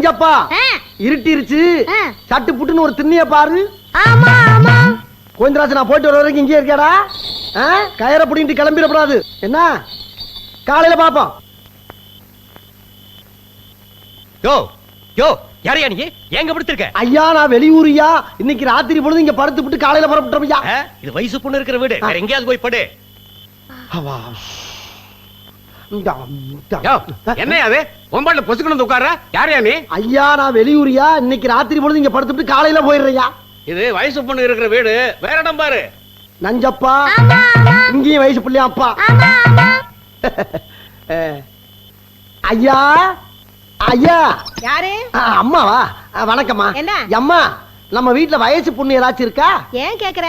நஞ்சப்பா இருட்டிருச்சு. சட்டு புட்டுன்னு ஒரு திண்ணிய பாரு. ஆமா ஆமா. கோவிந்தராஜ் நான் போயிட்டு வர வரைக்கும் இங்கே இருக்கேடா. கயிறை புடிங்கிட்டு கிளம்பிடக்கூடாது. என்ன காலையில பாப்போம். யோ யோ யாரையா நீ எங்க படுத்திருக்க? ஐயா நான் வெளியூரியா. இன்னைக்கு ராத்திரி பொழுது இங்க படுத்து விட்டு காலையில புறப்பட்டோம்யா. இது வயசு பொண்ணு இருக்கிற வீடு. வேற எங்கேயாவது போய் படு. என்ன அது ஒம்பாட்ல பொசுக்கணும் உட்கார? யாரையா நீ? ஐயா நான் வெளியூரியா. இன்னைக்கு ராத்திரி பொழுது இங்க படுத்து விட்டு காலையில போயிடுறியா. இது வயசு பொண்ணு இருக்கிற வீடு. வேற இடம் பாரு. நஞ்சப்பா இங்கேயும் வயசு பிள்ளையா அப்பா. ஐயா ஐயா. யாரு? அம்மாவா? வணக்கம்மா. என்ன அம்மா நம்ம வீட்டுல வயசு பொண்ணு ஏதாச்சும் இருக்கா? ஏன் கேக்குற?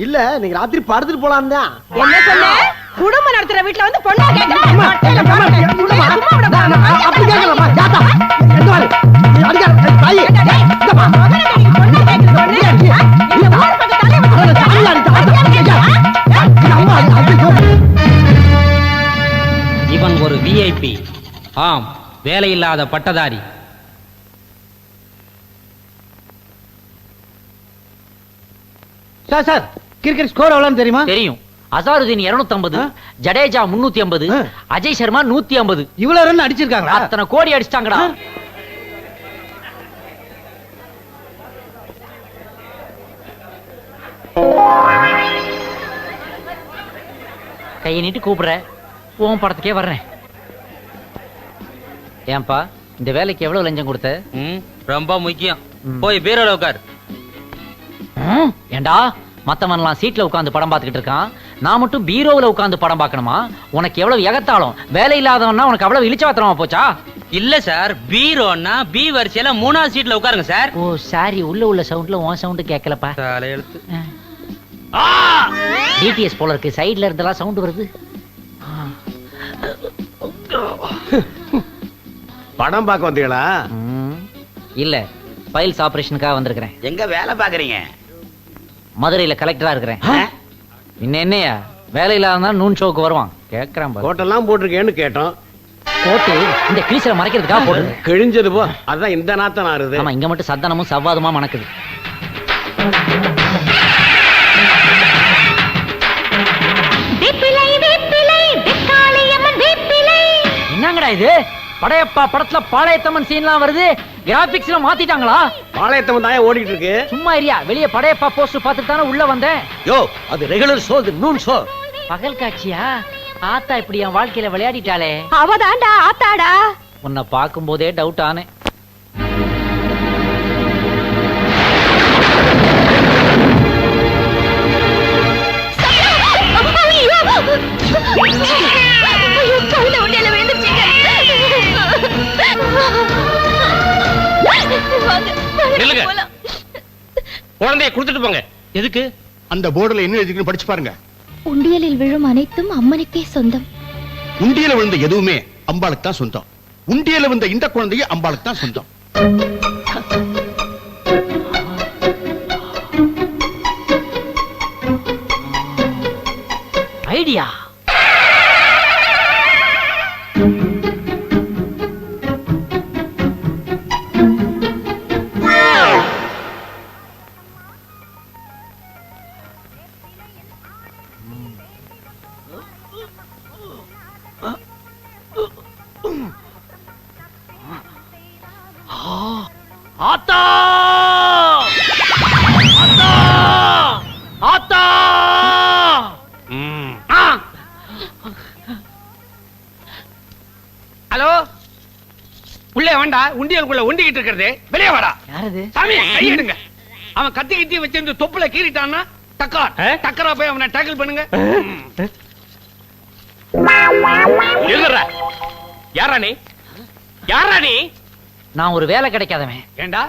இல்ல நீங்க ராத்திரி படுத்துட்டு போலாம் தான். என்ன சொன்ன? குடும்பம் நடத்துற வீட்டுல வந்து பொண்ணா கேக்குற? அப்படி கேட்கலாமா? ஜாத்தா எங்க வாரு அடிக்க தாயி இந்தமா பொண்ணா கேக்குற இவன் ஒரு விஐபி. ஆம், வேலையில்லாத பட்டதாரி. சார் சார் கிரிக்கெட் ஸ்கோர் எவ்வளவு தெரியுமா? தெரியும். அசாருதீன் 250, ஜடேஜா 350, அஜய் சர்மா 150. இவ்வளவு ரன் அடிச்சிருக்காங்க. அத்தனை கோடி அடிச்சிட்டாங்கடா. கையை நீட்டு கூப்பிடுற. உன் படத்துக்கே வர்றேன். ஏன்பா இந்த வேலைக்கு எவ்வளவு லஞ்சம் கொடுத்த? ரொம்ப முக்கியம். போய் பீரோல உட்கார். ஏண்டா மத்தவன்லாம் சீட்ல உட்கார்ந்து படம் பார்த்துக்கிட்டு இருக்கான், நான் மட்டும் பீரோவுல உட்கார்ந்து படம் பார்க்கணுமா? உனக்கு எவ்வளவு எகத்தாலும் வேலை இல்லாதவன்னா உனக்கு அவ்வளவு இழிச்சவாத்திரமா போச்சா? இல்ல சார், பீரோன்னா பி வரிசையில 3ஆவது சீட்ல உட்காருங்க சார். ஓ சாரி, உள்ள சவுண்ட்ல உன் சவுண்ட் கேட்கலப்பா. தலையெழுத்து. டிடிஎஸ் போல இருக்கு. சைடுல இருந்தெல்லாம் சவுண்ட் வருது. படம் பார்க்க வந்தீங்களா? இல்ல, ஃபைல்ஸ் ஆபரேஷனுக்காக வந்திருக்கிறேன். எங்க வேலை பாக்குறீங்க? மதுரையில கலெக்டரா இருக்கிறேன். என்னையா வேலை இல்லாத நூன் ஷோக்கு வருவான் கேக்குறான். கோட்டெல்லாம் போட்டிருக்கேன்னு கேட்டோம். போட்டு இந்த கிழிச்சல மறைக்கிறதுக்காக போட்டு கிழிஞ்சது போ. அதான் இந்த நாத்தம் ஆறுது. ஆமா, இங்க மட்டும் சத்தனமும் சவ்வாதுமா மணக்குது. என்னங்கடா இது? படையப்பா படத்துல பாளையத்தம்மன் சீன்லாம் வருது. கிராபிக்ஸ்ல மாத்திட்டாங்களா? பாளையத்தம்மன் தான் ஓடிட்டு இருக்கு. சும்மா இரியா. வெளிய படையப்பா போஸ்டர் பார்த்துட்டு தானே உள்ள வந்தேன். யோ அது ரெகுலர் ஷோ, இது நூன் ஷோ. பகல் காட்சியா? ஆத்தா இப்படி என் வாழ்க்கையில விளையாடிட்டாளே. அவதாண்டா ஆத்தாடா. உன்னை பார்க்கும் போதே டவுட் ஆனேன். குழந்தைய கொடுத்துட்டு போங்க. எதுக்கு? அந்த போர்டுல என்ன எழுதிருக்குன்னு படிச்சு பாருங்க. உண்டியலில் விழும் அனைத்தும் அம்மனுக்கே சொந்தம். உண்டியல விழுந்த எதுவுமே அம்பாளுக்கு தான் சொந்தம். உண்டியல விழுந்த இந்த குழந்தைய அம்பாளுக்கு தான் சொந்தம். ஐடியா. ஆத்தா ஆத்தா ஆத்தா. ஹலோ, உள்ளே வேண்டா. உண்டியலுக்குள்ள உண்டிக்கிட்டு இருக்கிறது. வெளியே வாடா. யாரது? சாமி கையெடுங்க. அவன் கத்தி கத்தி வச்சிருந்து தொப்புல கீறிட்டான்னா டக்கரா போய் அவனை டேக்கிள் பண்ணுங்க. யாரா நீ? யாரா நீ? நான் ஒரு வேலை கிடைக்காதவன். ஏண்டா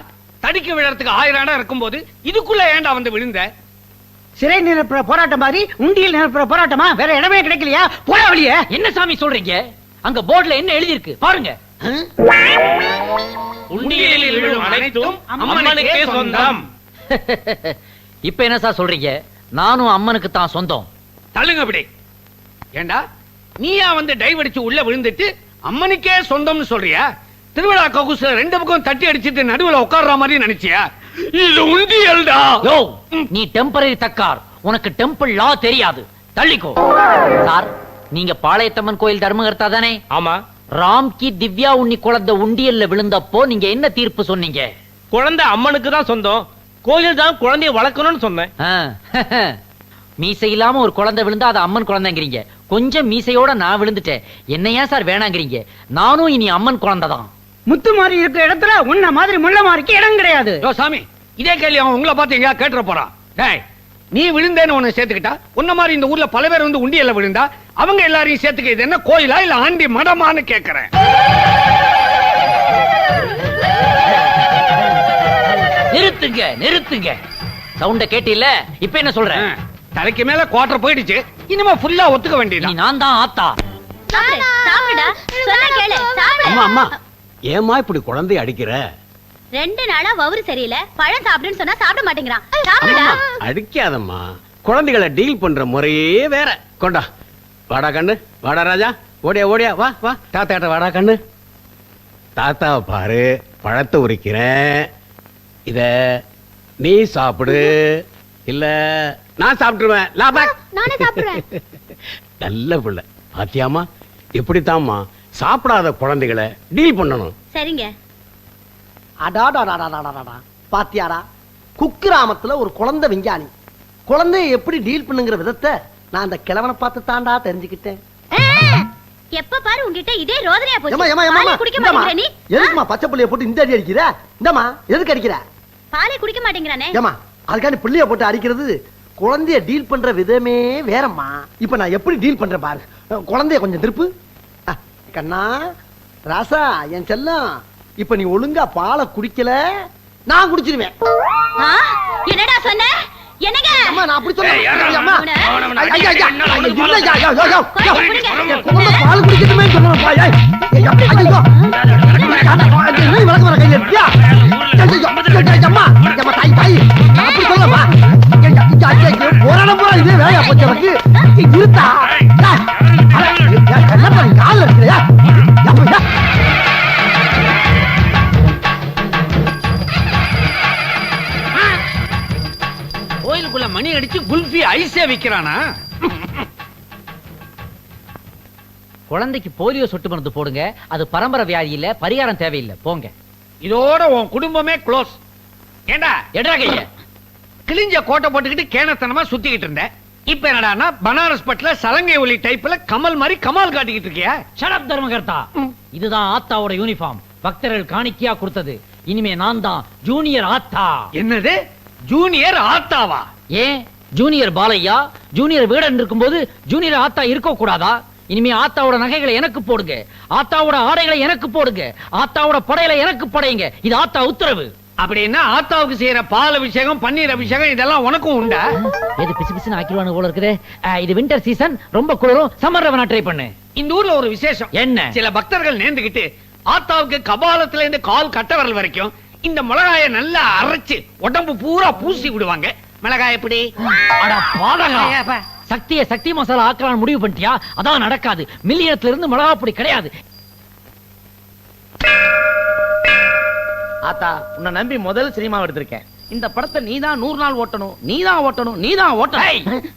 தடிக்க விழறதுக்கு 1000 இடம் இருக்கும்போது இதுக்குள்ள ஏண்டா வந்து விழுந்த? சிறை நிரப்புற போராட்டம் மாதிரி உண்டியல் நிரப்புற போராட்டமா? வேற இடமே கிடைக்கலையா? போற வழியே. என்ன சாமி சொல்றீங்க? அங்க போர்டுல என்ன எழுதி இருக்கு பாருங்க. உண்டியலில் விழும் அனைத்தும் அம்மனுக்கே சொந்தம். இப்ப என்ன சார் சொல்றீங்க? நானும் அம்மனுக்கு தான் சொந்தம். தள்ளுங்க அப்படி. ஏண்டா நீயா வந்து டைவ் அடிச்சு உள்ள விழுந்துட்டு அம்மனுக்கே சொந்தம்னு சொல்றியா? திருவிழா கவுசுல ரெண்டு பக்கம் தட்டி அடிச்சிட்டு நடுவுல உட்கார்ற மாதிரி நினைச்சியா? இது உண்டியல்டா. யோ நீ டெம்பரரி தக்கார், உனக்கு டெம்பிள் லா தெரியாது, தள்ளிக்கோ. சார் நீங்க பாளையத்தம்மன் கோயில் தர்மகர்த்தா தானே? ஆமா. ராம்கி திவ்யா உன்னி குழந்தை உண்டியல்ல விழுந்தப்போ நீங்க என்ன தீர்ப்பு சொன்னீங்க? குழந்தை அம்மனுக்கு தான் சொந்தம், கோயில் தான் குழந்தைய வளர்க்கணும்னு சொன்னேன். மீசை இல்லாம ஒரு குழந்தை விழுந்தா அது அம்மன் குழந்தைங்கிறீங்க, கொஞ்சம் மீசையோட நான் விழுந்துட்டேன், என்ன ஏன் சார் வேணாங்கிறீங்க? நானும் இனி அம்மன் குழந்தை தான். முத்து மாதிரி இருக்கிற இடத்துல உன்ன மாதிரி முள்ள மாதிரிக்கு இடம் கிடையாது. யோ சாமி, இதே கேள்வி அவன் உங்களை பார்த்து எங்கயா கேட்டுற போறான். டேய், நீ விழுந்தேன்னு உன்னை சேர்த்துக்கிட்டா, உன்ன மாதிரி இந்த ஊர்ல பல பேர் வந்து உண்டியல்ல விழுந்தா அவங்க எல்லாரையும் சேர்த்துக்க இது என்ன கோயிலா இல்ல ஆண்டி மடமான்னு கேக்குறேன். நிறுத்துங்க நிறுத்துங்க, சவுண்ட கேட்டில்ல? இப்ப என்ன சொல்ற? தலைக்கு மேல குவார்டர் போயிடுச்சு, இனிமே ஃபுல்லா ஒத்துக்க நீ வேண்டியது. நான் தான் ஆத்தா. சாப்பிடா சொன்னா கேளு சாப்பிடு. அம்மா அம்மா ஏமா இப்படி குழந்தைய அடிக்கிற? 2 நாளா வவுறு சரியில்லை, பழம் சாப்பிடுன்னு சொன்னா சாப்பிட மாட்டேங்கிறான். சாப்பிடா. அடிக்காதம்மா, குழந்தைகளை டீல் பண்ற முறையே வேற. கொண்டா, வாடா கண்ணு, வாடா ராஜா, ஓடியா ஓடியா, வா வா தாத்தாட்ட வாடா கண்ணு. தாத்தாவை பாரு, பழத்தை உரிக்கிறேன், இத நீ சாப்பிடு, இல்ல நான் சாப்பிட்டுருவேன். நானே சாப்பிடுறேன். நல்ல பிள்ளை பாத்தியாமா, இப்படித்தாம்மா சாப்பிடாத குழந்தைகளை டீல் பண்ணணும். சரிங்க. அடாடாடாடாடாடாடா, பாத்தியாடா, குக்கிராமத்துல ஒரு குழந்தை விஞ்ஞானி குழந்தைய எப்படி டீல் பண்ணுங்கிற விதத்தை நான் அந்த கிழவனை பார்த்து தாண்டா தெரிஞ்சுக்கிட்டேன். எப்ப பாரு உன்கிட்ட இதே ரோதனையா ஏம்மா, போச்சு. ஏம்மா, ஏம்மா, பாலே குடிக்க இந்தாம்மா. மாட்டேங்கிற நீ? எதுக்குமா பச்சை புள்ளைய போட்டு இந்த அடி அடிக்கிற? இந்தம்மா, எதுக்கு அடிக்கிற? பாலே குடிக்க மாட்டேங்கிறானே. ஏமா, அதுக்காண்டி புள்ளைய போட்டு அடிக்கிறது குழந்தைய டீல் பண்ற விதமே வேறம்மா. இப்ப நான் எப்படி டீல் பண்றேன் பாரு. குழந்தைய கொஞ்சம் திருப்பு. கண்ணா ராசா, என் செல்லம், இப்ப நீ ஒழுங்கா பாலை குடிக்கல நான் குடிச்சிருவேன். என்னடா சொன்ன? என்னங்க? அம்மா, நான் அப்படி ஏய், யாரா சொல்றேன். அம்மா, அவன? அவன ஐயா, ஐயா, ஐயா, என்ன ஐயா, அவனுக்கு இல்ல, ஐயா, ஐயா, ஐயா, ஐயா, ஐயா, குடிங்க. என் குழந்தை பால் குடிக்கணுமே சொன்னேன்ப்பா. ஏய், ஐயா, ஐயா, ஐயா, என்ன விளக்கு வர கையில இருக்கியா? ஐயா, ஐயா, ஐயா, அம்மா, அம்மா, தாய், தாய், நான் அப்படி சொல்லப்பா. ஐயா, ஐயா, ஐயா, போராட போறா, இதே வேலையா போச்சு எனக்கு. இருத்தா கல்லப்பா, காலில் இருக்கிறியா? கோயிலுக்குள்ள மணி அடிச்சு குல்ஃபி ஐஸே விக்கிறானா? குழந்தைக்கு போலியோ சொட்டு மருந்து போடுங்க, அது பரம்பரை வியாதி இல்ல, பரிகாரம் தேவையில்லை, போங்க. இதோட உன் குடும்பமே க்ளோஸ். ஏண்டா எட்ரா கைய. கிழிஞ்ச கோட்டை போட்டுக்கிட்டு கேனத்தனமா சுத்திக்கிட்டு இருந்த, இப்ப என்னடான்னா பனாரஸ் பட்ல சலங்கை ஒலி டைப்ல கமல் மாதிரி கமால் காட்டிக்கிட்டு இருக்கியா? ஷட் தர்மகர்த்தா, இதுதான் ஆத்தாவோட யூனிஃபார்ம், பக்தர்கள் காணிக்கையா கொடுத்தது. இனிமே நான் தான் ஜூனியர் ஆத்தா. என்னது ஜூனியர் ஆத்தாவா? ஏன் ஜூனியர் பாலையா ஜூனியர் வீடன் இருக்கும்போது ஜூனியர் ஆத்தா இருக்க கூடாதா? இனிமே ஆத்தாவோட நகைகளை எனக்கு போடுங்க, ஆத்தாவோட ஆடைகளை எனக்கு போடுங்க, ஆத்தாவோட படையில எனக்கு படையுங்க, இது ஆத்தா உத்தரவு. அப்படின்னா ஆத்தாவுக்கு செய்யற பால் அபிஷேகம், பன்னீர் அபிஷேகம் இதெல்லாம் உனக்கும் உண்டா? எது பிசு பிசுன்னு ஆக்கிடுவானு போல இருக்குது. இது வின்டர் சீசன், ரொம்ப குளிரும், சம்மர்ல வேணா ட்ரை பண்ணு. இந்த ஊர்ல ஒரு விசேஷம் என்ன? சில பக்தர்கள் நேர்ந்துகிட்டு ஆத்தாவுக்கு கபாலத்துல இருந்து கால் கட்ட வரல் வரைக்கும் இந்த மிளகாய நல்லா அரைச்சு உடம்பு பூரா பூசி விடுவாங்க. மிளகாய் எப்படி? அட பாதகா, சக்தியை சக்தி மசாலா ஆக்கலான்னு முடிவு பண்ணிட்டியா? அதான் நடக்காது. மில்லியனத்துல இருந்து மிளகா பொடி கிடையாது. ஆத்தா, உன்னை நம்பி முதல் சினிமா எடுத்திருக்கேன். இந்த படத்தை நீதான் 100 நாள் ஓட்டணும், நீதான் ஓட்டணும், நீதான் ஓட்டணும்.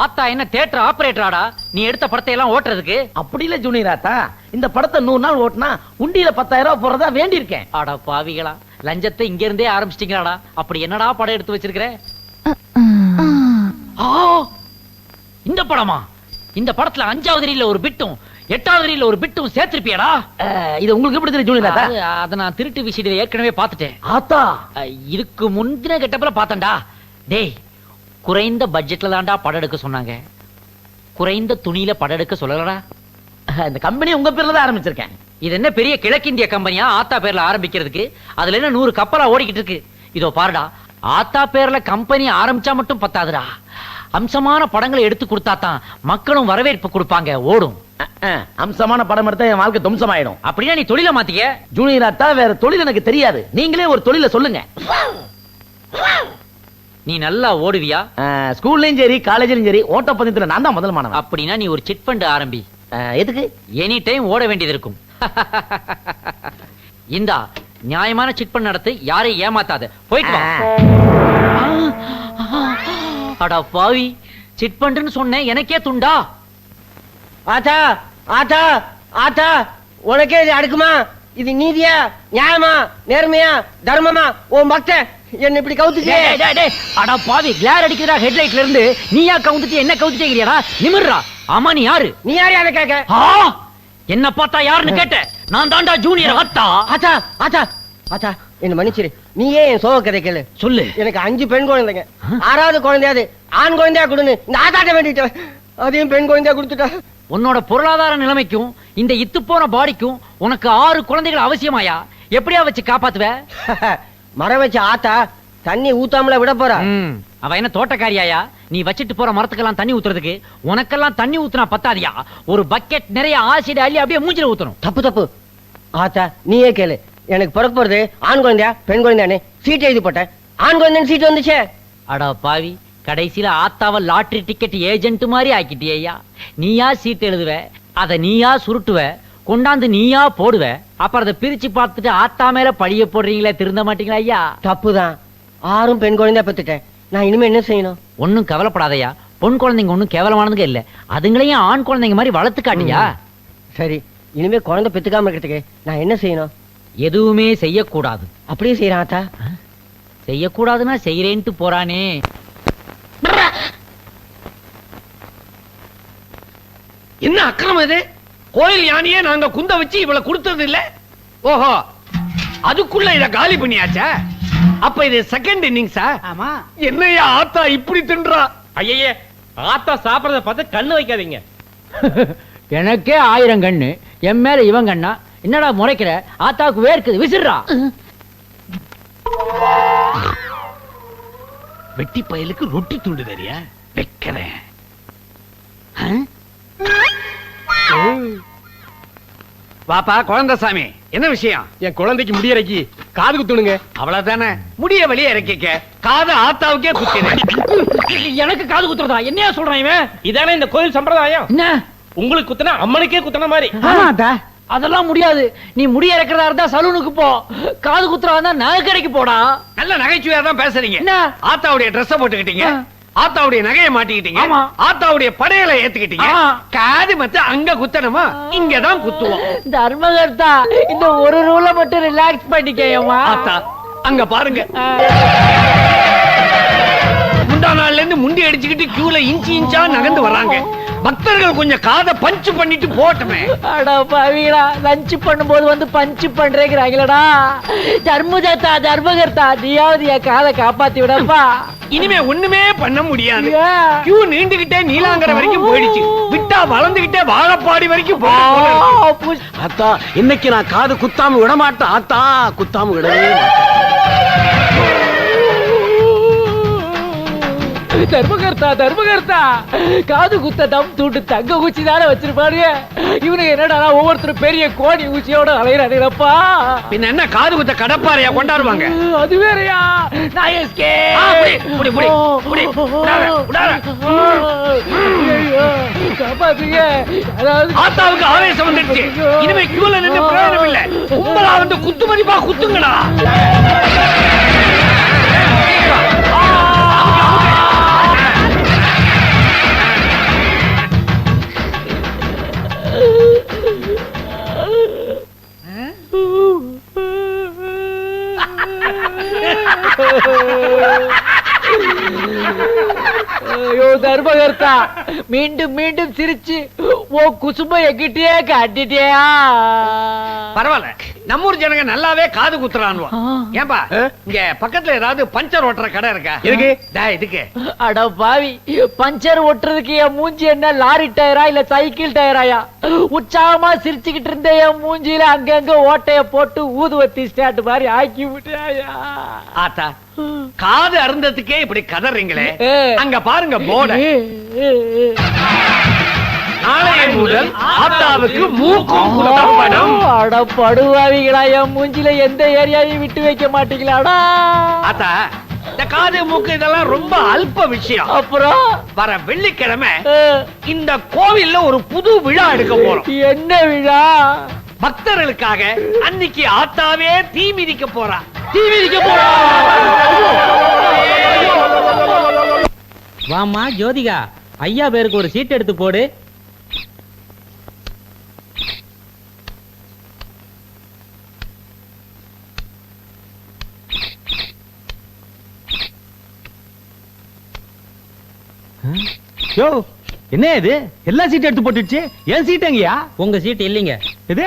ஆத்தா என்ன தியேட்டர் ஆபரேட்டராடா? நீ எடுத்த படத்தை எல்லாம் ஓட்டுறதுக்கு? அப்படி இல்ல ஜூனியர் ஆத்தா, இந்த படத்தை 100 நாள் ஓட்டினா உண்டியில 10,000 ரூபாய் போறதா வேண்டி இருக்கேன். அட பாவிகளா, லஞ்சத்தை இங்க இருந்தே ஆரம்பிச்சிட்டீங்களாடா? அப்படி என்னடா படம் எடுத்து வச்சிருக்கிற? இந்த படமா? இந்த படத்துல 5வது ரீல்ல ஒரு பிட்டும் 8வது ரீல்ல ஒரு பிட்டும் சேர்த்திருப்பியடா? இது உங்களுக்கு எப்படி தெரியும் ஜூனியர் ஆத்தா? அத நான் திருட்டு விஷயத்துல ஏற்கனவே பார்த்துட்டேன். ஆத்தா, இதுக்கு முந்தின கெட்டப்பல பார்த்தேன்டா. டேய், குறைந்த பட்ஜெட்ல தான்டா படம் எடுக்க சொன்னாங்க, குறைந்த துணியில படம் எடுக்க சொல்லலடா. இந்த கம்பெனி உங்க பேர்ல தான் ஆரம்பிச்சிருக்கேன். இது என்ன பெரிய கிழக்கிந்திய கம்பெனியா ஆத்தா பேர்ல ஆரம்பிக்கிறதுக்கு? அதுல என்ன 100 கப்பலா ஓடிக்கிட்டு இருக்கு? இதோ பாருடா, ஆத்தா பேர்ல கம்பெனி ஆரம்பிச்சா மட்டும் பத்தாதுடா, அம்சமான படங்களை எடுத்து கொடுத்தா தான் மக்களும் வரவேற்பு கொடுப்பாங்க, ஓடும். அம்சமான படம் எடுத்தா என் வாழ்க்கை தும்சமாயிடும். அப்படின்னா நீ தொழில மாத்திக்க. ஜூனியர் ஆத்தா, வேற தொழில் எனக்கு தெரியாது, நீங்களே ஒரு தொழில சொல்லுங்க. நீ நல்லா ஓடுவியா? ஸ்கூல்லயும் சரி காலேஜ்லயும் சரி ஓட்டப்பந்தயத்துல நான் தான் முதல் மாணவன். அப்படின்னா நீ ஒரு சிட் ஃபண்ட் ஆரம்பி. எதுக்கு? எனி டைம் ஓட வேண்டியது இருக்கும். இந்தா நியாயமான சிட் பண்ண நடத்து, யாரையும் ஏமாத்தாத, போயிட்டு வா. அடா பாவி, சிட் பண்றேன்னு சொன்னேன், எனக்கே துண்டா. ஆத்தா ஆத்தா ஆத்தா, உனக்கே இது அடுக்குமா? இது நீதியா, நியாயமா, நேர்மையா, தர்மமா? உன் பக்தன் என்ன இப்படி கவுத்துச்சே. அடா பாவி, கிளார் அடிக்கிறா ஹெட்லைட்ல இருந்து. நீயா கவுந்துட்டு என்ன கவுத்துட்டேங்கிறியாடா? நிமிர்றா. ஆமா, நீ யாரு? நீ யாரு அதை கேட்க? என்ன பார்த்தா யாருன்னு கேட்ட? நான் தாண்டா ஜூனியர் ஆத்தா. ஆத்தா ஆத்தா ஆத்தா, என்ன மன்னிச்சிரு. நீயே என் சோக கதை கேளு. சொல்லு. எனக்கு 5 பெண் குழந்தைங்க. 6வது குழந்தையாது ஆண் குழந்தையா கொடுன்னு இந்த ஆத்தாட்ட வேண்டிட்டு அதையும் பெண் குழந்தையா கொடுத்துட்டா. உன்னோட பொருளாதார நிலைமைக்கும் இந்த இத்து போன பாடிக்கும் உனக்கு 6 குழந்தைகள் அவசியமாயா? எப்படியா வச்சு காப்பாத்துவ? மரம் வச்ச ஆத்தா தண்ணி ஊத்தாமல விட போறா. அவ என்ன தோட்டக்காரியாயா? நீ வச்சிட்டு போற மரத்துக்கெல்லாம் தண்ணி ஊத்துறதுக்கு? உனக்கெல்லாம் தண்ணி ஊத்துனா பத்தாதியா? ஒரு பக்கெட் நிறைய ஆசிட் அள்ளி அப்படியே மூஞ்சில ஊத்தணும். தப்பு தப்பு ஆத்தா, நீயே கேளு. எனக்கு பிறக்க போறது ஆண் குழந்தையா பெண் குழந்தையானே சீட் எழுதி போட்டேன். ஆண் குழந்தைன்னு சீட் வந்துச்சே. அடா பாவி, கடைசியில ஆத்தாவ லாட்டரி டிக்கெட் ஏஜென்ட் மாதிரி ஆக்கிட்டியா? நீயா சீட் எழுதுவ, அத நீயா சுருட்டுவ, கொண்டாந்து நீயா போடுவ, அப்புறம் அதை பிரிச்சு பார்த்துட்டு ஆத்தா மேல பழிய போடுறீங்களே, திருந்த மாட்டீங்களா ஐயா? தப்புதான். 6 பெண் குழந்தையா பெத்துட்டேன். நான் இனிமே என்ன செய்யணும்? ஒன்னும் கவலைப்படாதயா. பொன் குழந்தைங்க ஒன்னும் கேவலமானதுங்க இல்ல. அதுங்களையும் ஆண் குழந்தைங்க மாதிரி வளர்த்து காட்டியா? சரி, இனிமே குழந்தை பெத்துக்காம இருக்கிறதுக்கு நான் என்ன செய்யணும்? எதுவுமே செய்யக்கூடாது. அப்படியே செய்யறேன் ஆத்தா. செய்யக்கூடாதுன்னா செய்யறேன்ட்டு போறானே. என்ன அக்கிரமம் இது? கோயில் யானையே நாங்க குந்த வச்சு இவ்வளவு கொடுத்தது இல்ல. ஓஹோ, அதுக்குள்ள இத காலி பண்ணியாச்சா? அப்ப இது செகண்ட் இன்னிங்ஸா? ஆமா. என்னையா ஆத்தா இப்படி தின்றா? ஐயே, ஆத்தா சாப்பிடறத பார்த்து கண்ணு வைக்காதீங்க. எனக்கே 1000 கண்ணு, என் மேல இவன் கண்ணா? என்னடா முறைக்கிற? ஆத்தாவுக்கு வேர்க்குது, விசிறா. வெட்டி பயலுக்கு ரொட்டி துண்டு தெரியா? வைக்கிறேன். வாப்பா குழந்தைசாமி, என்ன விஷயம்? என் குழந்தைக்கு முடியறக்கி காது குத்துணுங்க. அவ்வளவுதானே? முடிய வெளியே இறக்கிக்க. காது ஆத்தாவுக்கே குத்தினேன். எனக்கு காது குத்துறதா? என்னையா சொல்றான் இவன்? இதானே இந்த கோயில் சம்பிரதாயம். என்ன உங்களுக்கு குத்துனா அம்மனுக்கே குத்துன மாதிரி. அதெல்லாம் முடியாது. நீ முடிய இறக்கிறதா இருந்தா சலூனுக்கு போ. காது குத்துறதா இருந்தா நகை கடைக்கு போடா. நல்ல நகைச்சுவையா தான் பேசுறீங்க. என்ன? ஆத்தாவுடைய ட்ரெஸ் போட்டுக்கிட்டீங்க, ஆத்தாவுடைய நகையை மாட்டிக்கிட்டீங்க, ஆமா. ஆத்தாவுடைய படையலை ஏத்துக்கிட்டீங்க. காது மத்த அங்க குத்தணுமா? இங்கதான் குத்துவோம். தர்மகர்த்தா, இந்த ஒரு ரூல மட்டும் ரிலாக்ஸ் பண்ணிக்கேயம்மா. ஆத்தா அங்க பாருங்க. முந்தா நாள்ல இருந்து முண்டி அடிச்சுக்கிட்டு கியூல இன்ச்சு இன்ச்சா நகர்ந்து வர்றாங்க. பக்தர்கள் கொஞ்சம் காதை பஞ்ச் பண்ணிட்டு போட்டுமே. அட பாவிகளா, லஞ்ச் பண்ணும்போது வந்து பஞ்ச் பண்றேங்கிறாங்களடா. தர்மகர்த்தா தர்மகர்த்தா, நீயாவது என் காதை காப்பாத்தி விடப்பா. இனிமே ஒண்ணுமே பண்ண முடியாது. கியூ நீண்டுகிட்டே நீலாங்கரை வரைக்கும் போயிடுச்சு. விட்டா வளர்ந்துகிட்டே வாழப்பாடி வரைக்கும் போகும். ஆத்தா, இன்னைக்கு நான் காது குத்தாம விட மாட்டேன். ஆத்தா, குத்தாம விடவே தர்மகர்த்தா தர்மகர்த்தா, காது குத்த தம் தூண்டு தங்க ஊச்சி தானே வச்சிருப்பாருங்க. இவனுக்கு என்னடா ஒவ்வொருத்தரும் பெரிய கோடி ஊச்சியோட அலையிறானுங்கப்பா. பின்ன என்ன காது குத்த கடப்பாறையா கொண்டாடுவாங்க? அது வேறயா? நான் எஸ்கே. காப்பாத்துங்க. ஆத்தாவுக்கு ஆவேசம் வந்துடுச்சு. இனிமே கியூல நின்று பிரயோஜனம் இல்ல. கும்பலா வந்து குத்து மதிப்பா குத்துங்கடா. ஐயோ தர்மகர்த்தா, மீண்டும் மீண்டும் சிரிச்சு ஓ குசும்ப எங்கிட்டே காட்டிட்டியா? பரவாயில்ல, நம்ம ஊர் ஜனங்க நல்லாவே காது குத்துறானுவா. ஏன்பா இங்க பக்கத்துல ஏதாவது பஞ்சர் ஓட்டுற கடை இருக்கா? இருக்கு. இதுக்கு அட பாவி, பஞ்சர் ஓட்டுறதுக்கு என் மூஞ்சி என்ன லாரி டயரா இல்ல சைக்கிள் டயராயா? உற்சாகமா சிரிச்சுக்கிட்டு இருந்த என் மூஞ்சியில அங்கங்க ஓட்டைய போட்டு ஊதுவத்தி ஸ்டார்ட் மாதிரி ஆக்கி விட்டாயா? ஆத்தா, காது அருந்ததுக்கே இப்படி கதறீங்களே, அங்க பாருங்க போர்டு. நாளைய முதல் ஆத்தாவுக்கு மூக்கும் குத்தப்படும். அட படுவாவிகளா, என் மூஞ்சில எந்த ஏரியாவையும் விட்டு வைக்க மாட்டீங்களாடா? ஆத்தா, இந்த காது மூக்கு இதெல்லாம் ரொம்ப அல்ப விஷயம். அப்புறம் வர வெள்ளிக்கிழமை இந்த கோவில்ல ஒரு புது விழா எடுக்க போறோம். என்ன விழா? பக்தர்களுக்காக அன்னைக்கு ஆத்தாவே தீ மிதிக்க போறா. வாமா ஜோதிகா, ஐயா பேருக்கு ஒரு சீட் எடுத்து போடு. யோ என்ன இது எல்லா சீட் எடுத்து போட்டுடுச்சு? என் சீட் எங்கயா? உங்க சீட் இல்லைங்க. இது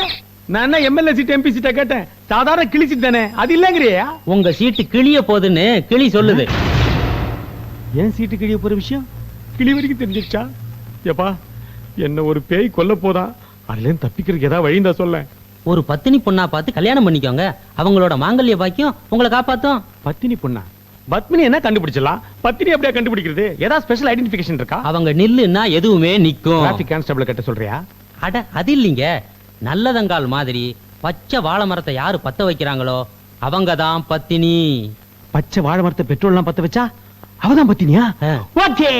நான் என்ன எம்எல்ஏ சீட் எம்பி சீட்டா கேட்டேன்? சாதாரண கிளி சீட் தானே, அது இல்லங்கறியா? உங்க சீட்டு கிளிய போகுதுன்னு கிளி சொல்லுது. என் சீட்டு கிளிய போற விஷயம் கிளி வரைக்கும் தெரிஞ்சிருச்சா? ஏப்பா என்ன ஒரு பேய் கொல்ல போதா, அதுல தப்பிக்கிறதுக்கு ஏதாவது வழி இருந்தா சொல்ல. ஒரு பத்தினி பொண்ணா பார்த்து கல்யாணம் பண்ணிக்கோங்க, அவங்களோட மாங்கல்ய பாக்கியம் உங்களை காப்பாத்தும். பத்தினி பொண்ணா? பத்மினி என்ன கண்டுபிடிச்சலாம், பத்தினி அப்படியே கண்டுபிடிக்கிறது? ஏதாவது ஸ்பெஷல் ஐடென்டிஃபிகேஷன் இருக்கா? அவங்க நில்லுன்னா எதுவுமே நிக்கும். டிராஃபிக் கான்ஸ்டபிள் கிட்ட சொல்றியா? அட அது இல்லீங்க, நல்லதங்கால் மாதிரி பச்சை வாழை மரத்தை யாரு பத்த வைக்கிறாங்களோ அவங்கதான் பத்தினி. பச்சை வாழை மரத்தை பெட்ரோல் எல்லாம் பத்த வச்சா அவதான் பத்தினியா? ஓகே.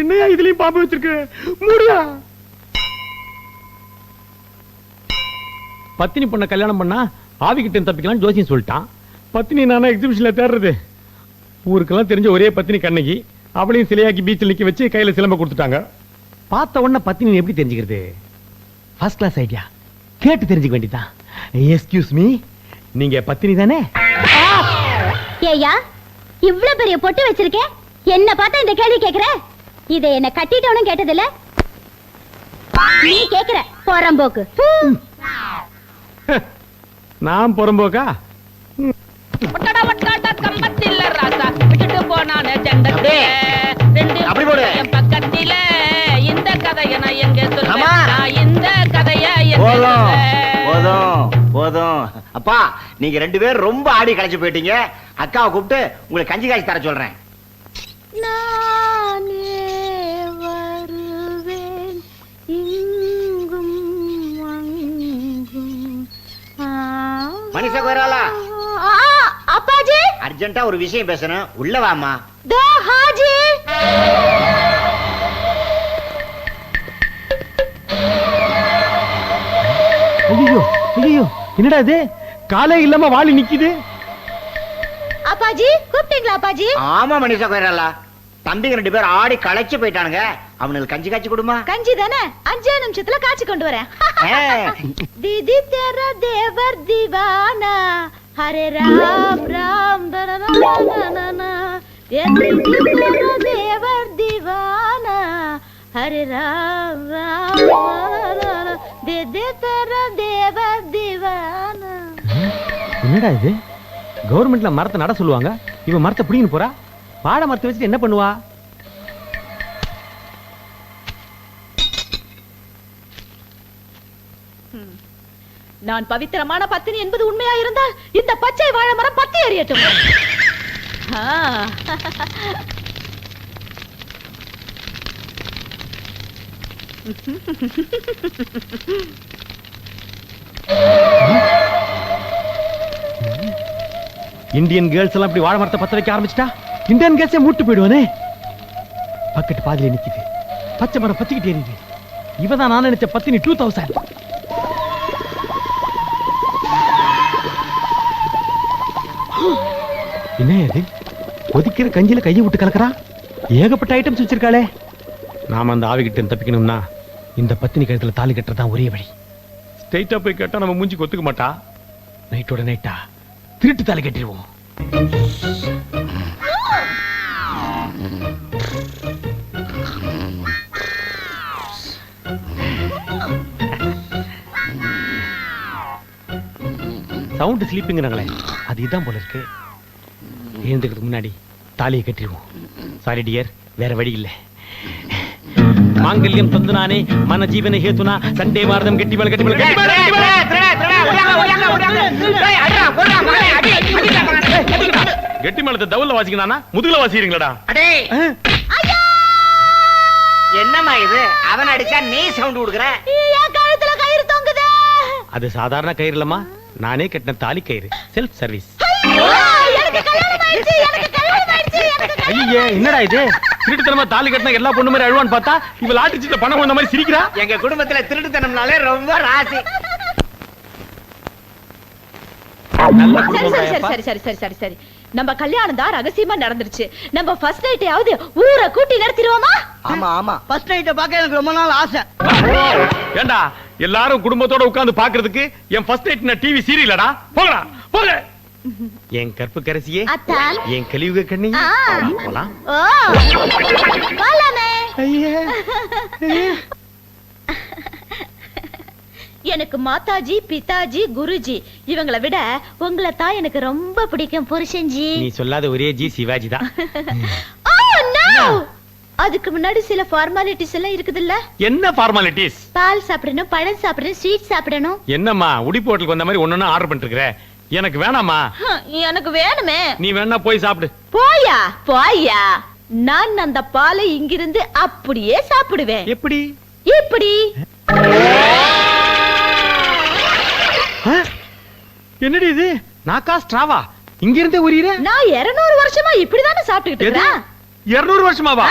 என்னையா இதுலயும் பாம்பு வச்சிருக்கு, மூடியா. பத்தினி பொண்ண கல்யாணம் பண்ணா ஆவி கிட்ட தப்பிக்கலாம் ஜோசியம் சொல்லிட்டான். பத்தினி நானா எக்ஸிபிஷன்ல தேடுறது? ஊருக்கெல்லாம் தெரிஞ்ச ஒரே பத்தினி கண்ணகி, அவளையும் சிலையாக்கி பீச்சில் நிக்க வச்சு கையில சிலம்ப கொடுத்துட்டாங்க. பார்த்த உடனே பத்தினி எப்படி தெரிஞ்சுக்கிறது? ஃபர்ஸ்ட் கிளாஸ் ஐடியா, கேட்டு தெரிஞ்சுக்க வேண்டியதான். எக்ஸ்கியூஸ் மீ, நீங்க பத்தினி தானே? ஏயா இவ்ளோ பெரிய பொட்டு வச்சிருக்கேன், என்ன பார்த்தா இந்த கேள்வி கேக்குற? இதை என்ன கட்டிட்டவனும் கேட்டதில்ல, நீ கேக்குற போறம்போக்கு. நான் புறம்போக்கா? அப்படி போடு. பக்கத்தில இந்த கதைய நான் எங்க ஆமா. சொல்றேன், இந்த கதைய போதும் போதும் போதும். அப்பா நீங்க ரெண்டு பேரும் ரொம்ப ஆடி களைச்சு போயிட்டீங்க. அக்காவை கூப்பிட்டு உங்களுக்கு கஞ்சி காய்ச்சி தர சொல்றேன். நானே வருவேன் இங்கும் அங்கும். மனுஷ கோயிராளா, அப்பாஜி அர்ஜென்ட்டா ஒரு விஷயம் பேசணும், உள்ள வாமா. தோ ஹாஜி. ஐயோ ஐயோ, என்னடா இது காலே இல்லாம வாளி நிக்குது? அப்பாஜி கூப்பிட்டீங்களா அப்பாஜி? ஆமா மனுஷ கோயிராளா, தம்பிங்க ரெண்டு பேரும் ஆடி களைச்சு போயிட்டானுங்க, அவனுக்கு கஞ்சி காய்ச்சி கொடுமா. கஞ்சி தானே, 5 நிமிஷத்துல காய்ச்சி கொண்டு வரேன். दीदी तेरा देवर दीवाना, हरे राम राम दरना, ये दीदी तेरा देवर दीवाना, हरे राम राम, दीदी तेरा देवर दीवाना. என்னடா இது, கவர்மெண்ட்ல மரத்தை நட சொல்லுவாங்க, இவன் மரத்தை பிடிங்கன்னு போறா. வாழை மரத்தை வச்சுட்டு என்ன பண்ணுவா? நான் பவித்திரமான பத்தினி என்பது உண்மையா இருந்தால் இந்த பச்சை வாழை மரம் பத்தி எறியட்டும். இந்தியன் கேர்ள்ஸ் எல்லாம் இப்படி வாழை மரத்தை பத்த வைக்க ஆரம்பிச்சிட்டா இந்தியன் கேர்ள்ஸே மூட்டு போயிடுவானே. பக்கெட் பாதியில நிக்குது, பச்சை மரம் பத்திக்கிட்டே எரியுது. இவதான் நான் நினைச்ச பத்தினி 2000. என்ன இது, கொதிக்கிற கஞ்சில கையை விட்டு கலக்கறா? ஏகப்பட்ட ஐட்டம்ஸ் வச்சிருக்காளே. நாம அந்த ஆவிகிட்ட தப்பிக்கணும்னா இந்த பத்தினி கழுத்துல தாலி கட்டுறதான் ஒரே வழி. ஸ்ட்ரைட்டா போய் கேட்டா நம்ம மூஞ்சி கொத்துக்க மாட்டா. நைட்டோட நைட்டா திருட்டு தாலி கட்டிடுவோம். சவுண்ட் ஸ்லீப்பிங்கிறாங்களே, அது இதான் போல இருக்கு. எழுந்துக்கிறதுக்கு முன்னாடி தாலியை கட்டிடுவோம். சாரி டியர், வேற வழி இல்லை. மாங்கல்யம் தந்துனானே மன ஜீவன ஹேதுனா சண்டே மார்தம் கெட்டிவள கெட்டிவள கெட்டி மேலத்தை தவுல வாசிக்கணானா முதுகுல வாசிக்கிறீங்களா? என்னம்மா இது, அவன் அடிச்சா நீ சவுண்ட் கொடுக்குற? கழுத்துல கயிறு தொங்குதே. அது சாதாரண கயிறு இல்லம்மா, நானே கட்டின தாலி கயிறு, செல்ஃப் சர்வீஸ். எனக்கு கல்யாணம் ஆயிடுச்சு, எனக்கு கல்யாணம் ஆயிடுச்சு. ஐயே என்னடா இது திருட்டுத்தனமா தாலி கட்டினா எல்லா பொண்ணு மாதிரி அழுவான்னு பார்த்தா இவ லாட்டரி சீட்ல பணம் வந்த மாதிரி சிரிக்கிறா. எங்க குடும்பத்துல திருட்டுத்தனம்னாலே ரொம்ப ராசி. சரி நம்ம கல்யாணம் தான் ரகசியமா நடந்துருச்சு. நம்ம ஃபர்ஸ்ட் நைட்டையாவது ஊரை கூட்டி நடத்திடுவோமா? ஆமா ஆமா ஃபர்ஸ்ட் நைட்ட பார்க்க எனக்கு ரொம்ப நாள் ஆசை. ஏண்டா எல்லாரும் குடும்பத்தோட உட்கார்ந்து பாக்குறதுக்கு என் ஃபர்ஸ்ட் நைட் நான் டிவி சீரியலடா. போங்கடா போங்க. என் கற்பு கரசியே, என் கலியுக கண்ணியே, போலாம். எனக்கு மாதாஜி, பிதாஜி, குருஜி இவங்களை விட உங்களை தான் எனக்கு ரொம்ப பிடிக்கும் புருஷன்ஜி. நீ சொல்லாத ஒரே ஜி சிவாஜி தான். அதுக்கு முன்னாடி சில ஃபார்மாலிட்டிஸ் எல்லாம் இருக்குதுல்ல. என்ன ஃபார்மாலிட்டிஸ்? பால் சாப்பிடணும், பழம் சாப்பிடணும், ஸ்வீட் சாப்பிடணும். என்னம்மா உடிப்பு ஹோட்டலுக்கு வந்த மாதிரி ஒன்னொன்னு ஆர்டர் பண்ணிட்டு இருக்கற? எனக்கு வேணாமா? எனக்கு வேணுமே. நீ வேணா போய் சாப்பிடு. போயா போயா, நான் அந்த பாலை இங்கிருந்து அப்படியே சாப்பிடுவேன். எப்படி? இப்படி. என்னடி இது? நாக்கா ஸ்ட்ராவா இங்க இருந்தே உரியற? நான் 200 வருஷமா இப்படிதானே சாப்பிட்டுக்கிட்டு இருக்கேன். 200 வருஷமாவா?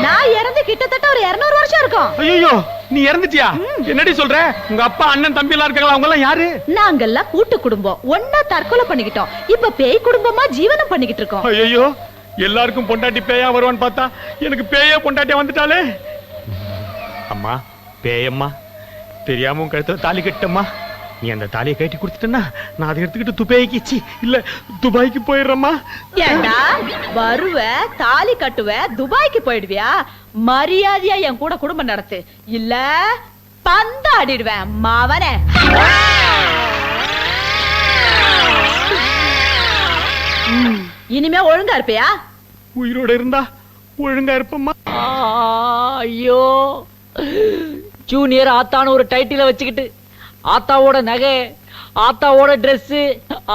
நான் இறந்து கிட்டத்தட்ட ஒரு 200 வருஷம் இருக்கும். ஐயோ நீ இறந்துட்டியா? என்னடி சொல்ற? உங்க அப்பா அண்ணன் தம்பி எல்லாம் இருக்காங்களா? அவங்க எல்லாம் யாரு? நாங்கெல்லாம் கூட்டு குடும்பம். ஒன்னா தற்கொலை பண்ணிக்கிட்டோம். இப்ப பேய் குடும்பமா ஜீவனம் பண்ணிக்கிட்டு இருக்கோம். ஐயோ எல்லாருக்கும் பொண்டாட்டி பேயா வருவான்னு பார்த்தா எனக்கு பேயே பொண்டாட்டியா வந்துட்டாலே. அம்மா பேயம்மா, தெரியாம உன் கழுத்துல தாலி கட்டம்மா. நீ அந்த தாலியை கட்டி கொடுத்துட்டா நான் அதை எடுத்துக்கிட்டு துபாய்க்கு இல்ல துபாய்க்கு போயிடுறேம்மா. ஏண்டா வருவ, தாலி கட்டுவ, துபாய்க்கு போயிடுவியா? மரியாதையா என் கூட குடும்பம் நடத்து, இல்ல பந்தாடிடுவேன் மாவனே. இனிமே ஒழுங்கா இருப்பியா? உயிரோட இருந்தா ஒழுங்கா இருப்பம்மா. ஐயோ ஜூனியர் ஆத்தான்னு ஒரு டைட்டில வச்சுக்கிட்டு ஆத்தாவோட நகை, ஆத்தாவோட டிரெஸ்,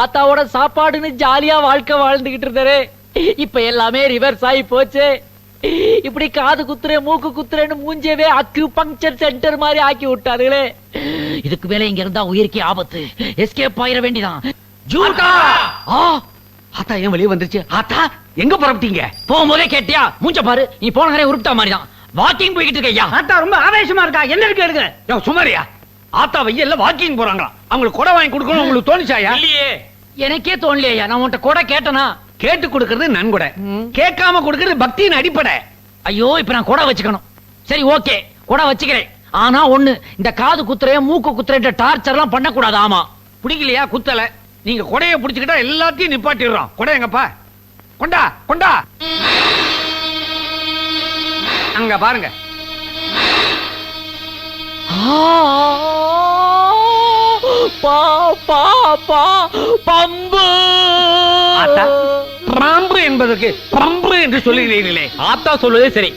ஆத்தாவோட சாப்பாடுன்னு ஜாலியா வாழ்க்கை வாழ்ந்துகிட்டு இருந்தாரு. இப்ப எல்லாமே ரிவர்ஸ் ஆகி போச்சு. இப்படி காது குத்துறேன் மூக்கு குத்துறேன்னு மூஞ்சவே அக்யூபங்க்சர் சென்டர் மாதிரி ஆக்கி விட்டாருங்களே. இதுக்கு மேல இங்க இருந்தா உயிருக்கே ஆபத்து. எஸ்கேப் ஆயிர வேண்டிதான். ஜூட்டா ஆத்தா ஏன் வெளியே வந்துருச்சு? ஆத்தா எங்க புறப்பட்டீங்க? போகும்போதே கேட்டியா? மூஞ்ச பாரு, நீ போன கரையை உருப்பிட்டா மாதிரிதான். வாக்கிங் போய்கிட்டு இருக்கையா? ஆத்தா ரொம்ப ஆவேசமா இருக்கா. என்ன இருக்கு எடுக்க? சுமாரியா? ஆத்தா வெயில்ல வாக்கிங் போறாங்களா? அவங்களுக்கு கொடை வாங்கி கொடுக்கணும் உங்களுக்கு தோணுச்சாயா? இல்லையே, எனக்கே தோணலையா. நான் உன்கிட்ட கொடை கேட்டனா? கேட்டு கொடுக்கறது நன்கொடை, கேட்காம கொடுக்கறது பக்தியின் அடிப்படை. ஐயோ இப்ப நான் கொடை வச்சுக்கணும். சரி ஓகே கொடை வச்சுக்கிறேன். ஆனா ஒண்ணு, இந்த காது குத்துறேன் மூக்கு குத்துறேன் டார்ச்சர் எல்லாம் பண்ண கூடாது. ஆமா பிடிக்கலையா? குத்தல. நீங்க கொடைய பிடிச்சுக்கிட்டா எல்லாத்தையும் நிப்பாட்டிடுறோம். கொடை எங்கப்பா? கொண்டா கொண்டா. அங்க பாருங்க. பம்பு. பாம்பு என்பதற்கு பம்பு என்று சொல்லுகிறீர்களே. ஆத்தா சொல்லுதே சரி.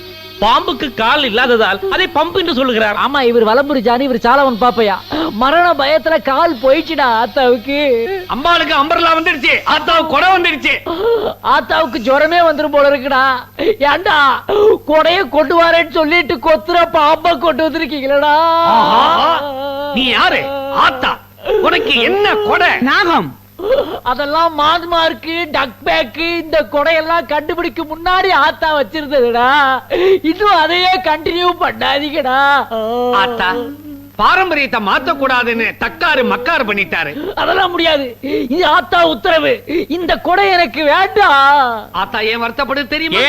பாம்புக்கு கால் இல்லாததால் அதை பம்பு என்று சொல்லுகிறார். ஆமா இவர் வலம்புரி ஜானி, இவர் சாலவன் பாப்பையா. மரண பயத்துல கால் போயிடுச்சுடா ஆத்தாவுக்கு. அம்பாளுக்கு அம்பர்லா வந்துருச்சு, ஆத்தாவுக்கு கொடை வந்துருச்சு. ஆத்தாவுக்கு ஜுரமே வந்துரும் போல இருக்குடா. ஏண்டா கொடைய கொண்டு வரேன்னு சொல்லிட்டு கொத்துற பாம்பை கொண்டு வந்திருக்கீங்களா? நீ யாரு? ஆத்தா உனக்கு என்ன கொடை? நாகம். அதெல்லாம் மாதுமார்க்கு டக் பேக்கு இந்த கொடையெல்லாம் கண்டுபிடிக்க முன்னாடி ஆத்தா வச்சிருந்ததுடா. இன்னும் அதையே கண்டினியூ பண்ணாதீங்கடா. ஆத்தா பாரம்பரியத்தை மாத்த கூடாதுன்னு தக்காரு மக்காரு பண்ணிட்டாரு. அதெல்லாம் முடியாது, இது ஆத்தா உத்தரவு. இந்த கொடை எனக்கு வேண்டாம். ஆத்தா ஏன் வருத்தப்படுது தெரியுமா?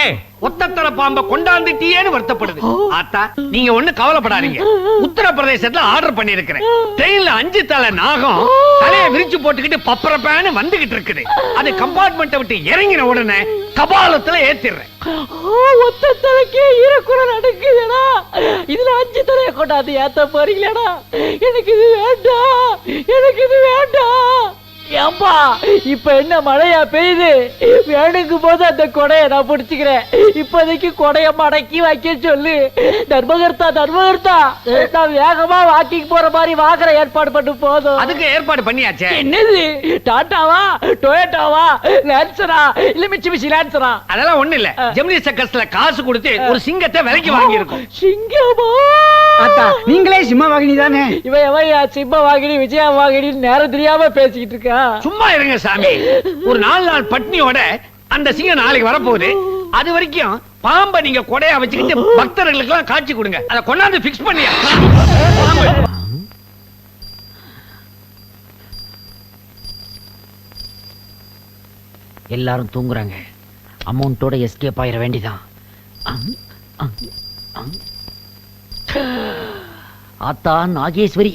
ஒத்தத்தர பாம்பை கொண்டாந்துட்டியேன்னு வருத்தப்படுது. ஆத்தா நீங்க ஒண்ணு கவலைப்படாதீங்க. உத்தரப்பிரதேசத்துல ஆர்டர் பண்ணி இருக்கிறேன். ட்ரெயின்ல 5 தலை நாகம் தலையை விரிச்சு போட்டுக்கிட்டு பப்பரப்பான்னு வந்துகிட்டு இருக்குது. அது கம்பார்ட்மெண்ட்டை விட்டு இறங்கின உடனே கபாலத்துல ஏத்திடுறேன். ஒத்த தலைக்கே ஈரக்குறை நடக்குதுடா. இதுல 5 தலையை கொண்டாந்து ஏத்த போறீங்களா? எனக்கு இது வேண்டாம், எனக்கு இது வேண்டாம். ஏம்பா இப்ப என்ன மழையா பெய்யுது? வேணுங்கும் போது அந்த கொடையை நான் பிடிச்சுக்கிறேன். இப்போதைக்கு கொடைய மடக்கி வைக்க சொல்லு. தர்மகர்த்தா தர்மகர்த்தா, நான் வேகமா வாக்கிங் போற மாதிரி வாங்குற ஏற்பாடு பண்ணு போதும். அதுக்கு ஏற்பாடு பண்ணியாச்சே. என்னது டாட்டாவா டொயோட்டாவா லான்சரா இல்ல மிட்சுபிஷி லான்சரா? அதெல்லாம் ஒண்ணு இல்ல. ஜெமினி சர்க்கஸ்ல காசு கொடுத்து ஒரு சிங்கத்தை விலைக்கு வாங்கி இருக்கோம். சிங்கமா? ஆத்தா நீங்களே சிம்ம வாகினி தானே? இவன் எவன் சிம்ம வாகினி விஜயா வாகினி நேரம் தெரியாம பேசிக்கிட்டு இருக்கா? சும்மா இருங்க சாமி. ஒரு 4 நாள் பட்னியோட அந்த சிங்கம் நாளைக்கு வரப்போகுது. அது வரைக்கும் பாம்பை நீங்க கொடையா வச்சுக்கிட்டு பக்தர்களுக்கு எல்லாம் காட்சி கொடுங்க. அதை கொண்டாந்து பிக்ஸ் பண்ணியா. எல்லாரும் தூங்குறாங்க. அமௌண்டோட எஸ்கேப் ஆயிர வேண்டிதான். ஆத்தா நாகேஸ்வரி,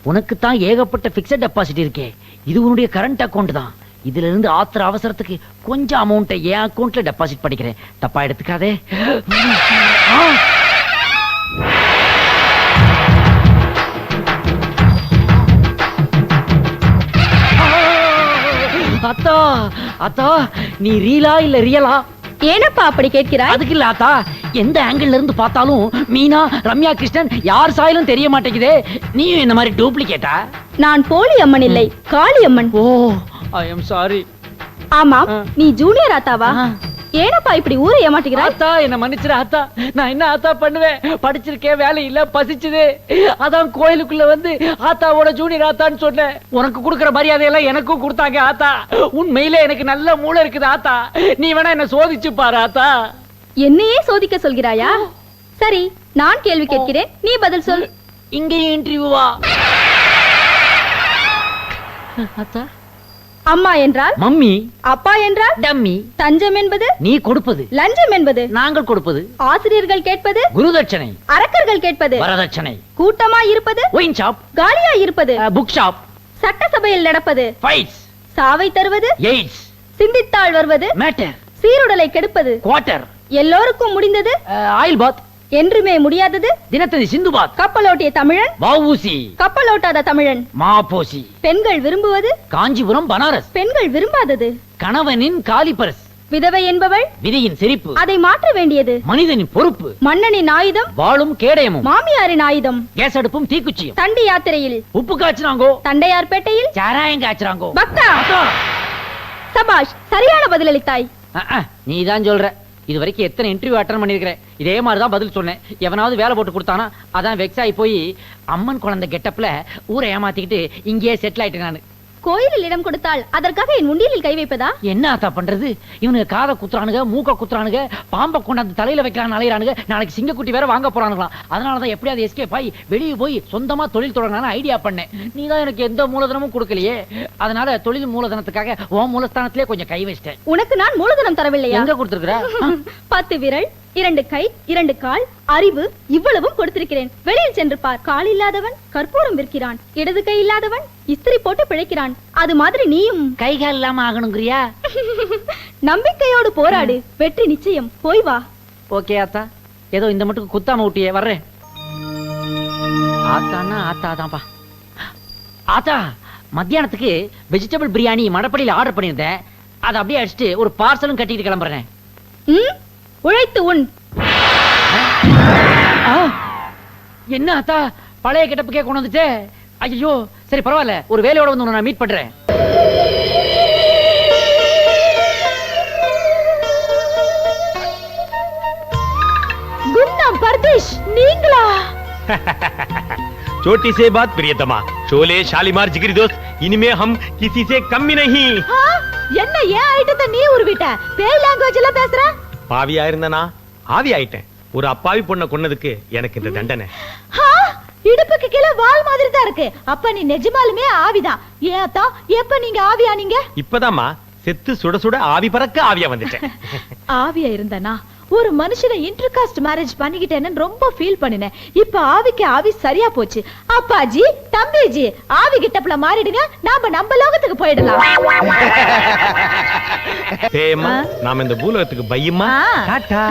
உனக்கு தான் ஏகப்பட்ட பிக்ஸட் டெபாசிட் இருக்கே. இது உன்னுடைய கரண்ட் அக்கவுண்ட் தான். இதுல இருந்து ஆத்திர அவசரத்துக்கு கொஞ்சம் அமௌண்ட்டை என் அக்கவுண்ட்ல டெபாசிட் பண்ணிக்கிறேன். தப்பா எடுத்துக்காதே. அத்தா அத்தா, நீ ரீலா இல்ல ரியலா? ஏனப்பா அப்படி கேட்கிறாய்? அதுக்கு இல்ல ஆத்தா, எந்த ஆங்கிள் இருந்து பார்த்தாலும் மீனா, ரம்யா கிருஷ்ணன் யார் சாயலும் தெரிய மாட்டேங்குதே. நீயும் இந்த மாதிரி டூப்ளிகேட்டா? நான் போலி அம்மன் இல்லை, காளி அம்மன். ஓ, ஐ எம் சாரி. ஆமாம், நீ ஜூனியர் ஆத்தாவா? ஏனப்பா இப்படி ஊரை ஏமாட்டுகிறாய்? ஆத்தா என்ன மன்னிச்சிரு ஆத்தா. நான் என்ன ஆத்தா பண்ணுவேன்? படிச்சிருக்கேன், வேலை இல்ல, பசிச்சுது. அதான் கோயிலுக்குள்ள வந்து ஆத்தாவோட ஜூனியர் ஆத்தான்னு சொன்னேன். உனக்கு கொடுக்கற மரியாதையெல்லாம் எனக்கும் கொடுத்தாங்க ஆத்தா. உண்மையிலே எனக்கு நல்ல மூளை இருக்குது ஆத்தா. நீ வேணா என்ன சோதிச்சு பாரு ஆத்தா. என்னையே சோதிக்க சொல்கிறாயா? சரி, நான் கேள்வி கேட்கிறேன், நீ பதில் சொல். இங்கேயும் இன்டர்வியூவா? ஆத்தா, அம்மா என்றால் மம்மி, அப்பா என்றால் டம்மி. தஞ்சம் என்பது நீ கொடுப்பது, லஞ்சம் என்பது நாங்கள் கொடுப்பது. ஆசிரியர்கள் கேட்பது குருதட்சணை, அரக்கர்கள் கேட்பது வரதட்சணை. கூட்டமாய் இருப்பது ஒயின் ஷாப், காலியாய் இருப்பது புக் ஷாப். சட்டசபையில் நடப்பது ஃபைட்ஸ், சாவை தருவது எய்ட்ஸ், சிந்தித்தாள் வருவது மேட்டர், சீருடலை கெடுப்பது குவார்ட்டர், எல்லோருக்கும் முடிந்தது ஆயில் பாத், என்றுமே முடியாதது தினத்தந்தி சிந்து பாத், கப்பலோட்டிய தமிழன் வஉசி, கப்பலோட்டாத தமிழன் மாபோசி. பெண்கள் விரும்புவது காஞ்சிபுரம் பனாரஸ், பெண்கள் விரும்பாதது கணவனின் காலிபரஸ். விதவை என்பவள் விதியின் சிரிப்பு, அதை மாற்ற வேண்டியது மனிதனின் பொறுப்பு. மன்னனின் ஆயுதம் வாளும் கேடயமும், மாமியாரின் ஆயுதம் கேஸ் அடுப்பும் தீக்குச்சியும். தண்டி யாத்திரையில் உப்பு காய்ச்சினாங்கோ, தண்டையார்பேட்டையில் சாராயம் காய்ச்சினாங்கோ. பக்தா, சபாஷ், சரியான பதிலளித்தாய். நீதான் சொல்ற. இது வரைக்கும் எத்தனை இன்டர்வியூ அட்டன் பண்ணிருக்கிறேன். இதே மாதிரிதான் பதில் சொன்னேன். எவனாவது வேலை போட்டு கொடுத்தானா அதான் வெக்ஸ் ஆகி போய் அம்மன் குழந்தை கெட்டப்ல ஊரை ஏமாத்திக்கிட்டு இங்கேயே செட்டில் ஆயிட்டேன் நானு. கோயிலில் இடம் கொடுத்தால் அதற்காக என் உண்டியலில் கை வைப்பதா? என்ன ஆத்தா பண்றது? இவனுக்கு காதை குத்துறானுங்க, மூக்க குத்துறானுங்க, பாம்பை கொண்டாந்து தலையில வைக்கிறான் அலையிறானுங்க. நாளைக்கு சிங்கக்குட்டி வேற வாங்க போறானுங்களாம். அதனாலதான் எப்படியாவது எஸ்கேப் ஆகி வெளியே போய் சொந்தமா தொழில் தொடங்கலாம்னு ஐடியா பண்ணேன். நீ தான் எனக்கு எந்த மூலதனமும் கொடுக்கலையே. அதனால தொழில் மூலதனத்துக்காக உன் மூலஸ்தானத்திலே கொஞ்சம் கை வச்சிட்டேன். உனக்கு நான் மூலதனம் தரவில்லையா? எங்க கொடுத்திருக்கிற? 10 விரல், 2 கை, 2 கால், அறிவு, இவ்வளவும் கொடுத்திருக்கிறேன். வெளியில் சென்று பார். கால் இல்லாதவன் கற்பூரம் விற்கிறான், இடது கை இல்லாதவன் இஸ்திரி போட்டு பிழைக்கிறான். அது மாதிரி நீயும் கைகால் இல்லாம ஆகணுங்கிறியா? நம்பிக்கையோடு போராடு, வெற்றி நிச்சயம். போய் வா. ஓகே ஆத்தா, ஏதோ இந்த மட்டும் குத்தாம விட்டியே, வர்றேன். ஆத்தானா ஆத்தாதான்ப்பா. ஆத்தா, மத்தியானத்துக்கு வெஜிடபிள் பிரியாணி மடப்படியில் ஆர்டர் பண்ணியிருந்தேன். அதை அப்படியே அடிச்சுட்டு ஒரு பார்சலும் கட்டிட்டு கிளம்புறேன். உழைத்து உன். என்ன ஆத்தா, பழைய கெட்டப்புக்கே கொண்டு வந்துட்டே? ஐயோ, சரி பரவாயில்ல, ஒரு வேலையோட வந்து உன்னை நான் மீட் பண்றேன். குண்டாம் பர்தேஷ், நீங்களா? छोटी से बात प्रियतमा, शोले शालीमार जिगरी दोस्त, इनमें हम किसी से कम ही नहीं. என்ன ஏன் ஐட்டத்தை நீ உருவிட்ட? பேய் லாங்குவேஜ் எல்லாம் பேசுற? பாவியா இருந்தனா ஆவி ஆயிட்டேன். ஒரு அப்பாவி பொண்ணை கொன்னதுக்கு எனக்கு இந்த தண்டனை. இடுப்புக்கு கீழே வால் மாதிரி தான் இருக்கு. அப்ப நீ நிஜமாலுமே ஆவிதான். ஏன் அத்தா, எப்ப நீங்க ஆவியானீங்க? இப்பதாம்மா செத்து சுட சுட ஆவி பறக்க ஆவியா வந்துட்டேன். ஆவியா இருந்தனா ஒரு மனுஷனை இன்டர்காஸ்ட் மேரேஜ் பண்ணிக்கிட்டேன்னு ரொம்ப ஃபீல் பண்ணினேன். இப்ப ஆவிக்கு ஆவி சரியா போச்சு. அப்பாஜி, தம்பிஜி, ஆவி கிட்டப்ல மாறிடுங்க, நாம நம்ம லோகத்துக்கு போயிடலாம். நாம இந்த பூலோகத்துக்கு பையமா. டாடா.